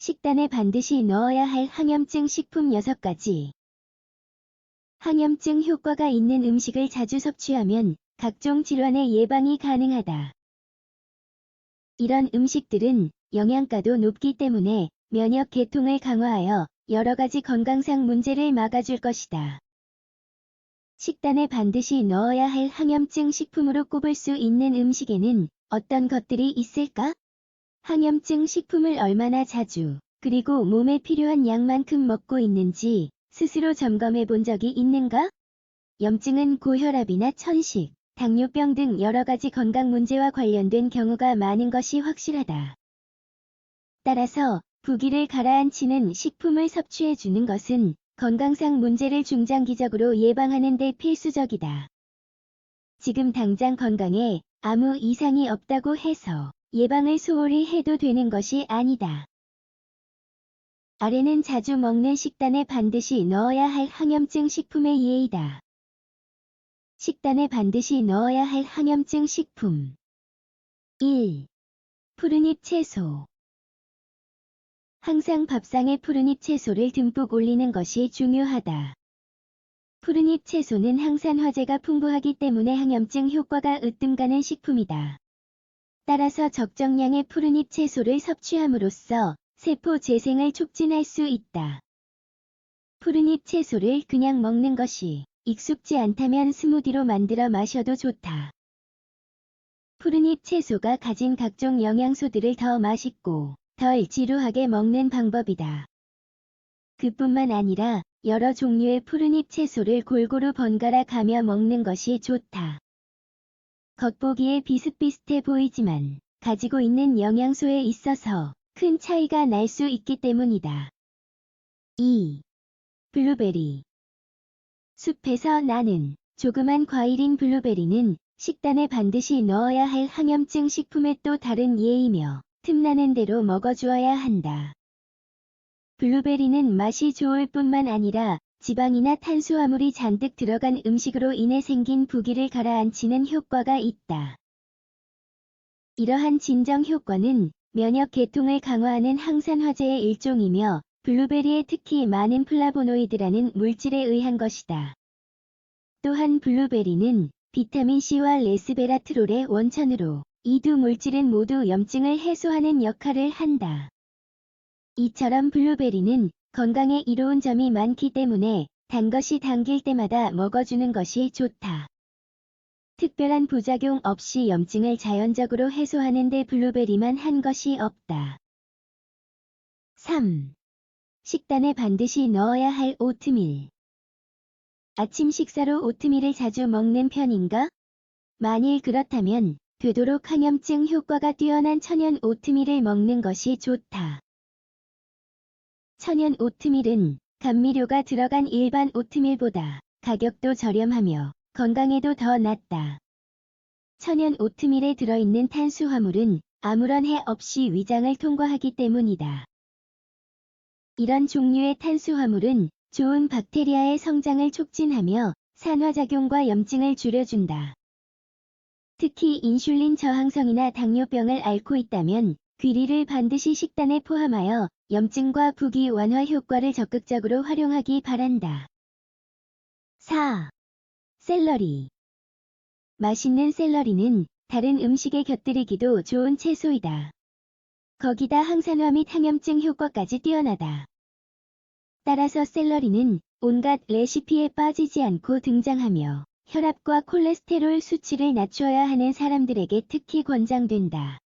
식단에 반드시 넣어야 할 항염증 식품 6가지. 항염증 효과가 있는 음식을 자주 섭취하면 각종 질환의 예방이 가능하다. 이런 음식들은 영양가도 높기 때문에 면역 계통을 강화하여 여러 가지 건강상 문제를 막아줄 것이다. 식단에 반드시 넣어야 할 항염증 식품으로 꼽을 수 있는 음식에는 어떤 것들이 있을까? 항염증 식품을 얼마나 자주, 그리고 몸에 필요한 양만큼 먹고 있는지 스스로 점검해 본 적이 있는가? 염증은 고혈압이나 천식, 당뇨병 등 여러 가지 건강 문제와 관련된 경우가 많은 것이 확실하다. 따라서 부기를 가라앉히는 식품을 섭취해 주는 것은 건강상 문제를 중장기적으로 예방하는 데 필수적이다. 지금 당장 건강에 아무 이상이 없다고 해서 예방을 소홀히 해도 되는 것이 아니다. 아래는 자주 먹는 식단에 반드시 넣어야 할 항염증 식품의 예이다. 식단에 반드시 넣어야 할 항염증 식품. 1. 푸른잎 채소. 항상 밥상에 푸른잎 채소를 듬뿍 올리는 것이 중요하다. 푸른잎 채소는 항산화제가 풍부하기 때문에 항염증 효과가 으뜸가는 식품이다. 따라서 적정량의 푸른잎 채소를 섭취함으로써 세포 재생을 촉진할 수 있다. 푸른잎 채소를 그냥 먹는 것이 익숙지 않다면 스무디로 만들어 마셔도 좋다. 푸른잎 채소가 가진 각종 영양소들을 더 맛있고 덜 지루하게 먹는 방법이다. 그뿐만 아니라 여러 종류의 푸른잎 채소를 골고루 번갈아 가며 먹는 것이 좋다. 겉보기에 비슷비슷해 보이지만 가지고 있는 영양소에 있어서 큰 차이가 날 수 있기 때문이다. 2. 블루베리. 숲에서 나는 조그만 과일인 블루베리는 식단에 반드시 넣어야 할 항염증 식품의 또 다른 예이며 틈나는 대로 먹어주어야 한다. 블루베리는 맛이 좋을 뿐만 아니라 지방이나 탄수화물이 잔뜩 들어간 음식으로 인해 생긴 부기를 가라앉히는 효과가 있다. 이러한 진정 효과는 면역 계통을 강화하는 항산화제의 일종이며 블루베리에 특히 많은 플라보노이드라는 물질에 의한 것이다. 또한 블루베리는 비타민C와 레스베라트롤의 원천으로 이 두 물질은 모두 염증을 해소하는 역할을 한다. 이처럼 블루베리는 건강에 이로운 점이 많기 때문에 단 것이 당길 때마다 먹어주는 것이 좋다. 특별한 부작용 없이 염증을 자연적으로 해소하는 데 블루베리만 한 것이 없다. 3. 식단에 반드시 넣어야 할 오트밀. 아침 식사로 오트밀을 자주 먹는 편인가? 만일 그렇다면 되도록 항염증 효과가 뛰어난 천연 오트밀을 먹는 것이 좋다. 천연 오트밀은 감미료가 들어간 일반 오트밀보다 가격도 저렴하며 건강에도 더 낫다. 천연 오트밀에 들어있는 탄수화물은 아무런 해 없이 위장을 통과하기 때문이다. 이런 종류의 탄수화물은 좋은 박테리아의 성장을 촉진하며 산화작용과 염증을 줄여준다. 특히 인슐린 저항성이나 당뇨병을 앓고 있다면 귀리를 반드시 식단에 포함하여 염증과 부기 완화 효과를 적극적으로 활용하기 바란다. 4. 샐러리. 맛있는 샐러리는 다른 음식에 곁들이기도 좋은 채소이다. 거기다 항산화 및 항염증 효과까지 뛰어나다. 따라서 샐러리는 온갖 레시피에 빠지지 않고 등장하며 혈압과 콜레스테롤 수치를 낮춰야 하는 사람들에게 특히 권장된다.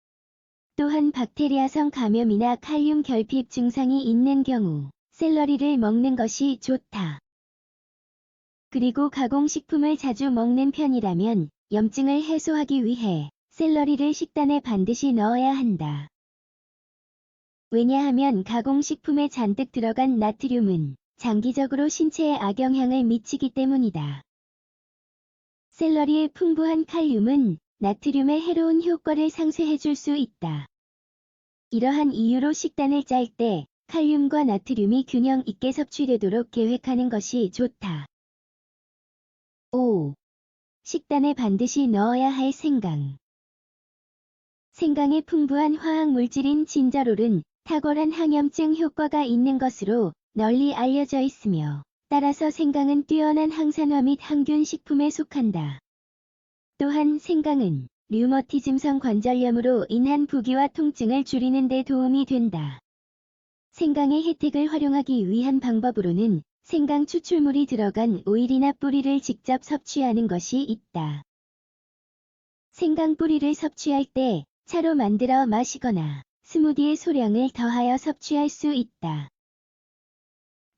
또한 박테리아성 감염이나 칼륨 결핍 증상이 있는 경우 샐러리를 먹는 것이 좋다. 그리고 가공식품을 자주 먹는 편이라면 염증을 해소하기 위해 샐러리를 식단에 반드시 넣어야 한다. 왜냐하면 가공식품에 잔뜩 들어간 나트륨은 장기적으로 신체에 악영향을 미치기 때문이다. 샐러리의 풍부한 칼륨은 나트륨의 해로운 효과를 상쇄해 줄 수 있다. 이러한 이유로 식단을 짤 때 칼륨과 나트륨이 균형 있게 섭취되도록 계획하는 것이 좋다. 5. 식단에 반드시 넣어야 할 생강. 생강의 풍부한 화학 물질인 진저롤은 탁월한 항염증 효과가 있는 것으로 널리 알려져 있으며, 따라서 생강은 뛰어난 항산화 및 항균 식품에 속한다. 또한 생강은 류머티즘성 관절염으로 인한 부기와 통증을 줄이는 데 도움이 된다. 생강의 혜택을 활용하기 위한 방법으로는 생강 추출물이 들어간 오일이나 뿌리를 직접 섭취하는 것이 있다. 생강 뿌리를 섭취할 때 차로 만들어 마시거나 스무디의 소량을 더하여 섭취할 수 있다.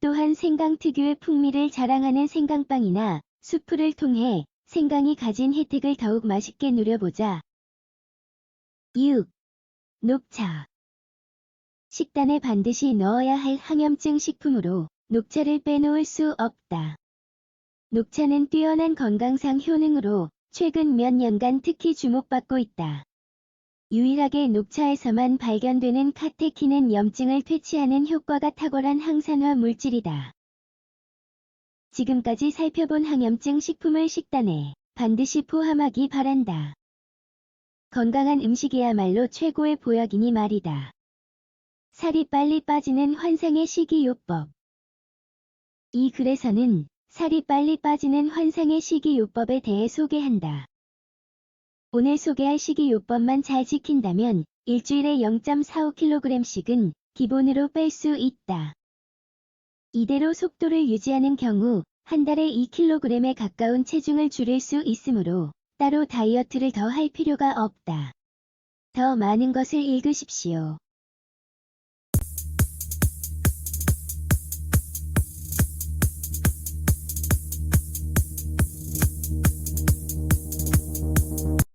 또한 생강 특유의 풍미를 자랑하는 생강빵이나 수프를 통해 생강이 가진 혜택을 더욱 맛있게 누려보자. 6. 녹차. 식단에 반드시 넣어야 할 항염증 식품으로 녹차를 빼놓을 수 없다. 녹차는 뛰어난 건강상 효능으로 최근 몇 년간 특히 주목받고 있다. 유일하게 녹차에서만 발견되는 카테킨은 염증을 퇴치하는 효과가 탁월한 항산화 물질이다. 지금까지 살펴본 항염증 식품을 식단에 반드시 포함하기 바란다. 건강한 음식이야말로 최고의 보약이니 말이다. 살이 빨리 빠지는 환상의 식이요법. 이 글에서는 살이 빨리 빠지는 환상의 식이요법에 대해 소개한다. 오늘 소개할 식이요법만 잘 지킨다면 일주일에 0.45kg씩은 기본으로 뺄 수 있다. 이대로 속도를 유지하는 경우 한 달에 2kg에 가까운 체중을 줄일 수 있으므로 따로 다이어트를 더 할 필요가 없다. 더 많은 것을 읽으십시오.